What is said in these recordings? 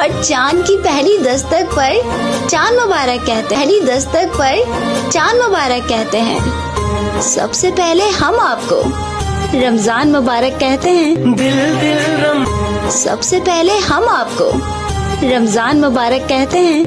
हर चांद की पहली दस्तक पर चांद मुबारक कहते हैं। पहली दस्तक पर चांद मुबारक कहते हैं। सबसे पहले हम आपको रमजान मुबारक कहते हैं। सबसे पहले हम आपको रमजान मुबारक कहते हैं।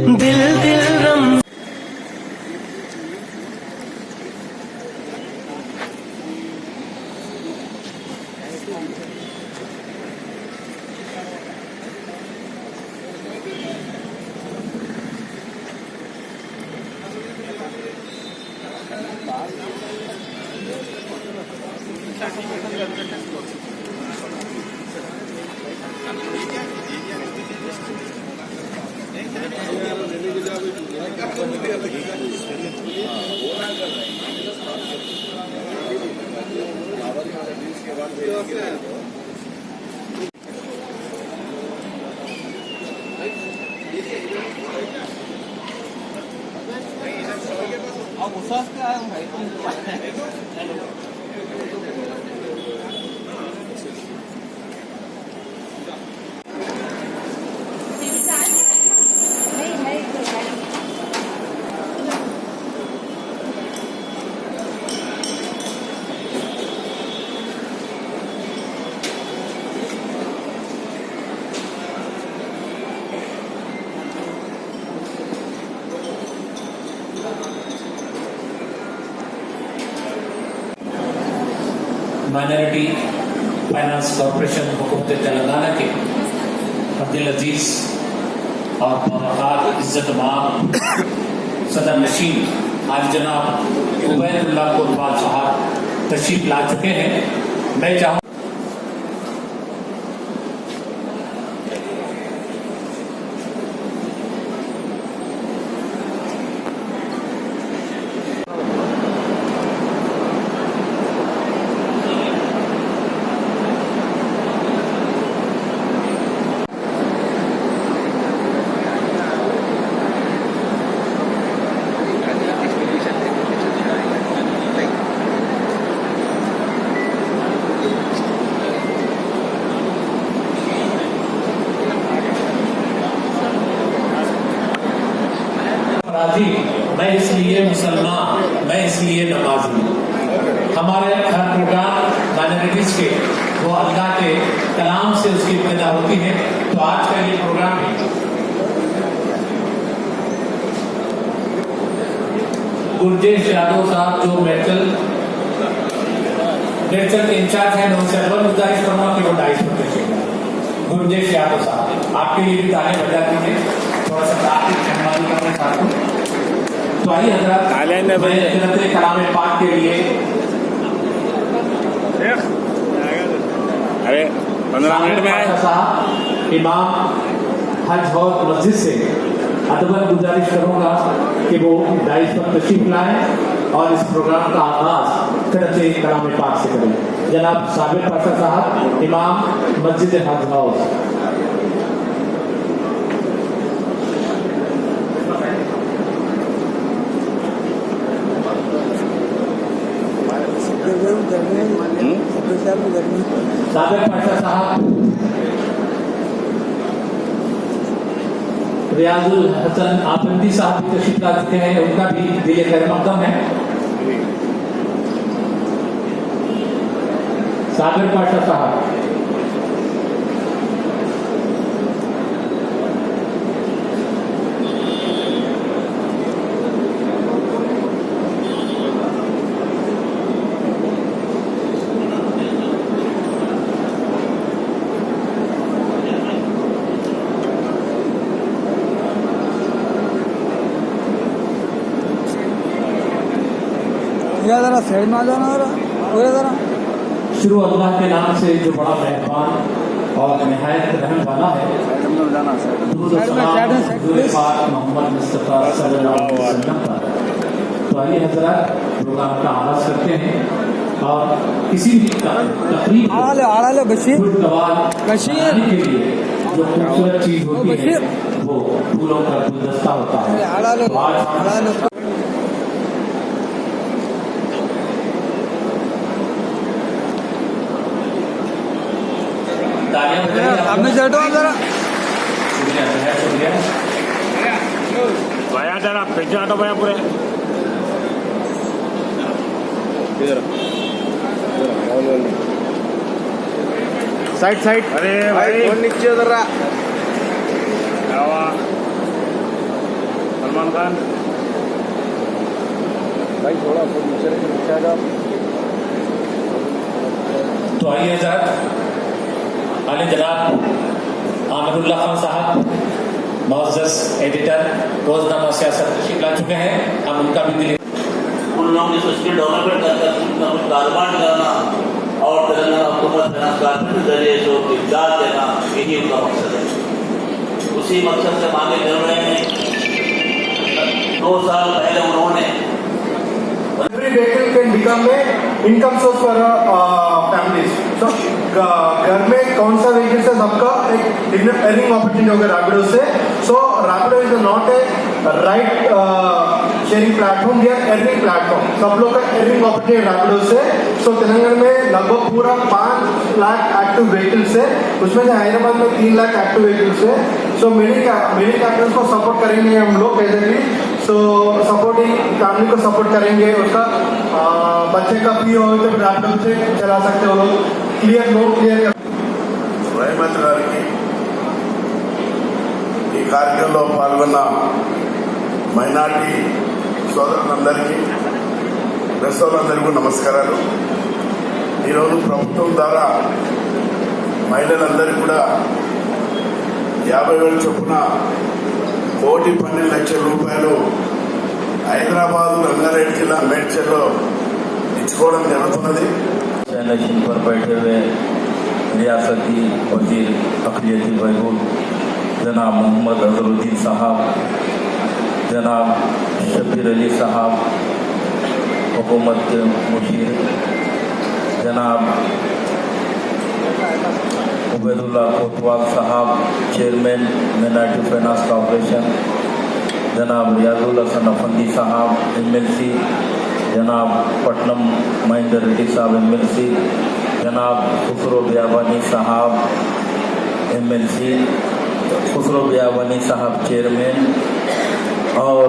माइनॉरिटी फाइनेंस कॉरपोरेशन हुकूमत तेलंगाना के अब्दुल अजीज और बावकार इज्जत माम सदर नशीन आज जनाब उबैदुल्लाह कोतवाल साहब तशरीफ ला चुके हैं। मैं चाहूँ मैं इसलिए मुसलमान, मैं इसलिए नमाजी। हमारे हर प्रोग्राम माइनॉरिटीज के वो अल्लाह के कलाम से उसकी इब्तिदा होती है। तो आज का ये प्रोग्राम गुरजेश यादव साहब जो मेडिकल के इंचार्ज है, मैं उनसे अव्वल गुजारिश करूंगा कि वो 250 गुरजेश यादव साहब आपके लिए भी ताने बजा दीजिए। थोड़ा सा तारीफ मेहरबानी करने साथ तो आइए हजरत मैं कलाम पाक के लिए अरे 15 मिनट में आए साहब इमाम हज हौज मस्जिद से अदबन गुजारिश करूंगा कि वो डाइस पर तशरीफ लाएं और इस प्रोग्राम का आगाज फिर कलाम पाक से करें। जनाब साबिर पाशा साहब इमाम मस्जिद हज हौज। साबिर पाशा साहब रियाजुल हसन आफंदी साहब भी तशरीफ ला चुके हैं। उनका भी दिल खैर मकदम है। साबिर पाशा साहब जरा साइड में आ जाना जरा। शुरू अल्लाह के नाम से जो बड़ा मेहरबान और निहायत रहम वाला है। मोहम्मद मुस्तफा सल्लल्लाहु अलैहि वसल्लम पर। तो आइए हजरत प्रोग्राम का आगाज करते हैं और किसी भी तकरीब के लिए जो खूबसूरत चीज होती है वो फूलों का गुलदस्ता होता है। सामने चढ़ो जरा। शुक्रिया। है। भैया जरा पीछे हटो भैया पूरे। साइड साइड अरे भाई फोन नीचे उधर रहा क्या हुआ? सलमान खान भाई थोड़ा फोन नीचे आ जाओ। तो आइए जनाब आने जनाब आमिरुल्लाह खान साहब मुअज़्ज़ज़ एडिटर रोजनामा सियासत तशरीफ ला चुके हैं। हम उनका भी दिल उन लोगों की सोच के डेवलपमेंट करकर उनका कुछ कारोबार करना और तेलंगाना हुकूमत फाइनेंस कारपोरेशन के जरिए जो इमदाद देना, यही उनका मकसद है। उसी मकसद से मांगे कर रहे हैं। 2 साल पहले उन्होंने Every vehicle can become a income source for families. So घर में कौन सा व्हीकल से सबका एक अर्निंग अपॉर्चुनिटी होगा रैपिडो से. So Rapido is not a ride sharing platform, they are earning platform. सब लोग का अर्निंग अपॉर्चुनिटी रैपिडो से. सो तेलंगाना में लगभग पूरा 5 लाख एक्टिव व्हीकल्स है. उसमें से हैदराबाद में 3 लाख एक्टिव व्हीकल्स है. सो मेनी कैपिटल्स को सपोर्ट करेंगे हम लोग बेसिकली. सो सपोर्टिंग फैमिली को सपोर्ट करेंगे. उसका बच्चे का फी हो तो रैपिडो से चला सकते हो लोग. क्लियर लोग क्लियर రైమత్ గారికి ఈ కార్యక్రమంలో పాల్గొన్న మైనార్టీ సోదరులందరికీ ప్రెస్ వాళ్ళందరికీ నమస్కారాలు. ఈరోజు ప్రభుత్వం ద్వారా మహిళలందరికీ కూడా 50,000 చొప్పున ₹1,12,00,000 హైదరాబాద్ రంగారెడ్డి జిల్లా మేడ్చల్లో ఇచ్చుకోవడం జరుగుతున్నది. इलेक्शन पर बैठे हुए रियासती वजीर अखिलेती बहबूद जनाब मोहम्मद अजहरुद्दीन साहब, जनाब शबीर अली साहब हुकूमत के मुशीर, जनाब उबैदुल्लाह कोतवाल साहब चेयरमैन माइनॉरिटी फाइनेंस कॉर्पोरेशन, जनाब रियाजुल हसन अफंदी साहब MLC, जनाब पटनम महेंद्र रेड्डी साहब MLC, जनाब खुसरो बियाबानी साहब MLC, खुसरो बियाबानी साहब चेयरमैन और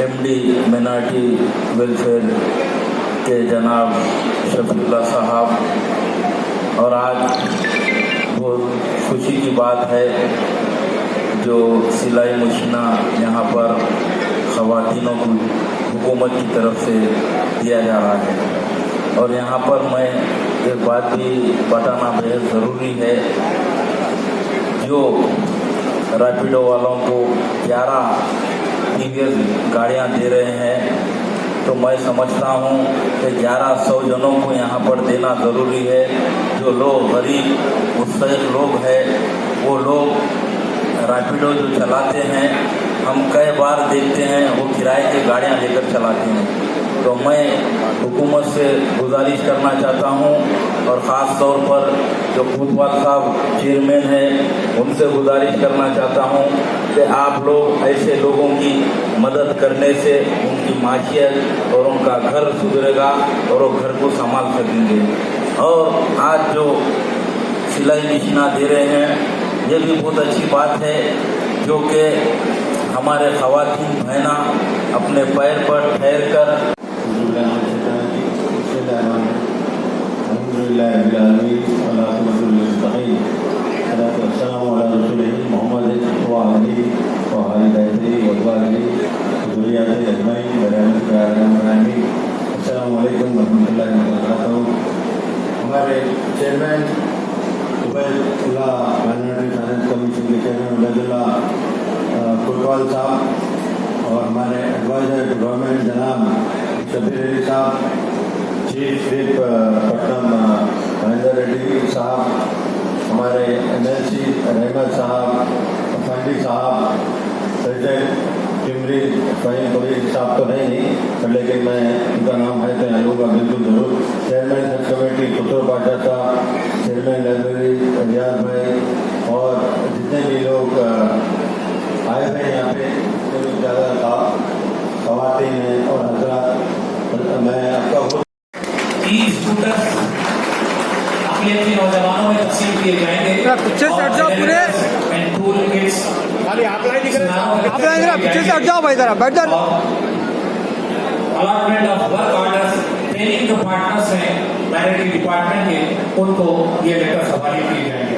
MD माइनॉरिटी वेलफेयर के जनाब शफीउल्लाह साहब. और आज बहुत खुशी की बात है जो सिलाई मशीना यहाँ पर ख़वातीनों को हुकूमत की तरफ से दिया जा रहा है. और यहाँ पर मैं एक बात भी बताना बेहद ज़रूरी है. जो रैपिडो वालों को 11 TVS गाड़ियाँ दे रहे हैं, तो मैं समझता हूँ कि 1100 जनों को यहाँ पर देना ज़रूरी है. जो लोग गरीब मुस्तहिक़ लोग हैं, वो लोग रैपिडो जो चलाते हैं, हम कई बार देखते हैं वो किराए की गाड़ियाँ लेकर चलाते हैं. तो मैं हुकूमत से गुजारिश करना चाहता हूँ और ख़ास तौर पर जो कोतवाल साहब चेयरमैन है उनसे गुजारिश करना चाहता हूँ कि आप लोग ऐसे लोगों की मदद करने से उनकी माशियत और उनका घर सुधरेगा और वो घर को संभाल सकेंगे. और आज जो सिलाई मशीना दे रहे हैं ये भी बहुत अच्छी बात है, जो कि हमारे ख़वातीन बहना अपने पैर पर ठहर कर हमारे chairman Ubaidullah minority finance commission के चेयरमैन उबैदुल्लाह कोतवाल साहब और हमारे एडवाइजर गवर्नमेंट जनाब शबीर अली साहब, chief whip Putnam Mahendra Reddy साहब, हमारे MLC रहमत साहब, अफंडी साहब, प्रेसिडेंट टिमरी फ़हीम कबीर साहब तो नहीं लेकिन मैं उनका नाम है तो यहाँ लूँगा बिल्कुल ज़रूर. Chairman sub committee Khusro Pasha साहब, चेयरमैन लाइब्रेरी रियाज भाई और जितने भी लोग आए हुए हैं यहाँ पे ज़्यादा ख़वातीन हैं और हज़रात, मैं आपका स्कूटर अखिलेती नौजवानों में तकसीम किए जाएंगे. पीछे से हट जाओ पूरे. खाली आपला ही दिख रहा है। आप जरा पीछे से हट जाओ भाई, जरा बैठ जाओ। Allotment of work orders, training जो पार्टनर्स हैं मैरिटरी डिपार्टमेंट के, उनको ये लेटर हवाले किए जाएंगे।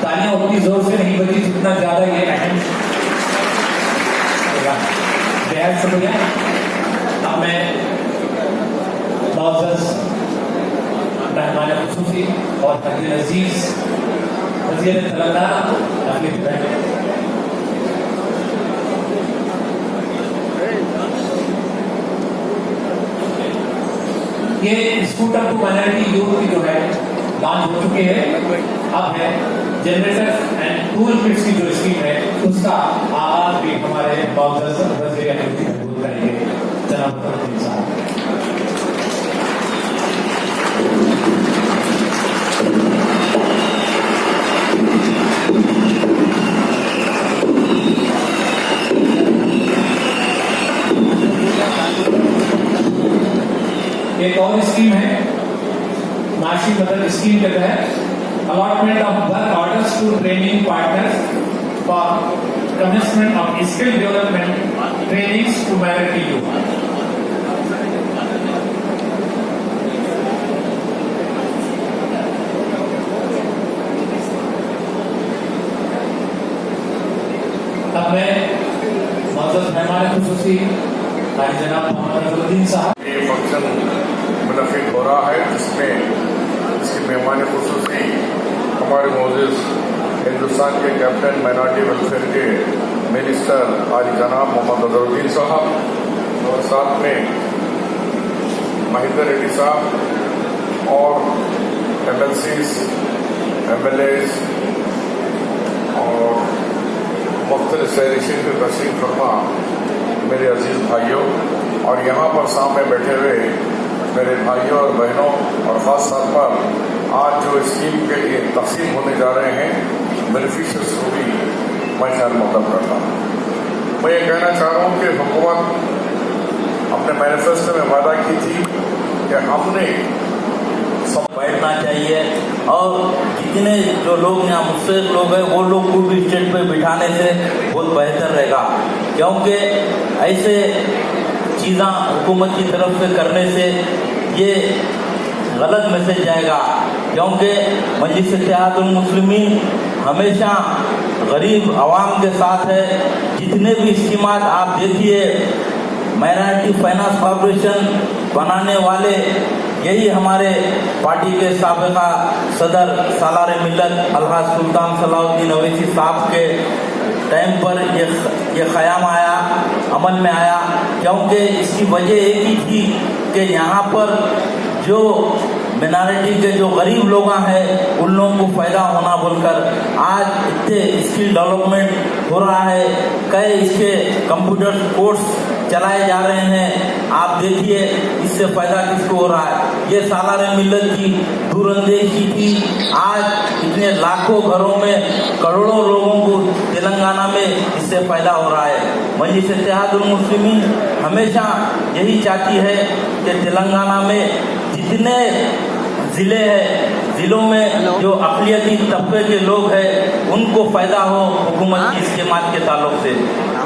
तालियां उतनी जोर से नहीं बजी जितना ज्यादा ये अहम बेहद शुक्रिया। अब मैं मुअज़्ज़ज़ मेहमान खुसूसी और हज़रत अजीज वज़ीर तेलंगाना तकलीफ करें। ये स्कूटर टू माइनॉरिटी यूथ की जो है लॉन्च हो चुकी है। अब है जनरेटर एंड टूल किट्स की जो स्कीम है उसका आगाज भी हमारे मुअज़्ज़ज़ वज़ीर महबूब करेंगे जनाब फखरुद्दीन साहब। एक और स्कीम है माशी मदद स्कीम के तहत allotment of work orders to training partners for commencement of skill development trainings to minority youth. अब मैं मुअज़्ज़ज़ मेहमान खुसूसी जनाब मोहम्मद फखरुद्दीन साहब, ये फंक्शन मुनक़िद हो रहा है जिसमें इसके मेहमान खुसूसी हमारे मोअज़्ज़ज़ हिंदुस्तान के कैप्टन माइनॉरिटी वेलफेयर के मिनिस्टर आली जनाब मोहम्मद अज़हरुद्दीन साहब और साथ में महिंदर रेड्डी साहब और MLCs, MLAs और मुख्तलिफ शहरीशिन की तशरीफ़ फरमा मेरे अजीज़ भाइयों और यहाँ पर सामने बैठे हुए मेरे भाइयों और बहनों और ख़ास तौर पर आज जो स्कीम के लिए तक़सीम होने जा रहे हैं बेनिफिशियर्स को भी मैं ख्याल मुक़द्दम करता हूँ। मैं ये कहना चाह रहा हूँ कि हुकूमत अपने मैनिफेस्टो में वादा की थी कि हमने बैठना चाहिए और जितने जो लोग यहाँ मुझसे लोग हैं वो लोग को भी स्टेज पे बिठाने से बहुत बेहतर रहेगा, क्योंकि ऐसे चीज़ें हुकूमत की तरफ से करने से ये गलत मैसेज जाएगा। क्योंकि मजलिस इत्तेहादुल मुस्लिमीन हमेशा गरीब आवाम के साथ है। जितने भी स्कीमात आप देखिए माइनॉरिटी फाइनेंस कॉर्पोरेशन बनाने वाले यही हमारे पार्टी के साबिका सदर सालार मिल्लत अलहाज सुल्तान सलाहुद्दीन अवैसी साहब के टाइम पर ये क़याम आया, अमल में आया। क्योंकि इसकी वजह एक ही थी कि यहाँ पर जो मिनॉरिटी के जो गरीब लोग हैं उन लोगों को फ़ायदा होना बोलकर आज इतने स्किल डेवलपमेंट हो रहा है। कई इसके कंप्यूटर कोर्स चलाए जा रहे हैं। आप देखिए इससे फ़ायदा किसको हो रहा है। ये सालार मिल्लत की दूरअंदेशी थी। आज इतने लाखों घरों में करोड़ों लोगों को तेलंगाना में इससे फ़ायदा हो रहा है। मजलिस इत्तेहादुल मुस्लिमीन हमेशा यही चाहती है कि तेलंगाना में जितने ज़िले हैं ज़िलों में जो अक़लियती तबके के लोग हैं उनको फ़ायदा हो हुकूमत की स्कीमात के ताल्लुक से।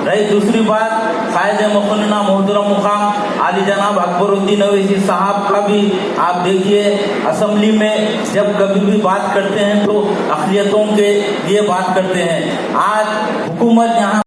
रही दूसरी बात, कायदे मुक़न्ना मोहतरम मुक़ाम आली जनाब अकबरुद्दीन अवैसी साहब का भी आप देखिए असम्बली में जब कभी भी बात करते हैं तो अक़लियतों के लिए बात करते हैं। आज हुकूमत यहाँ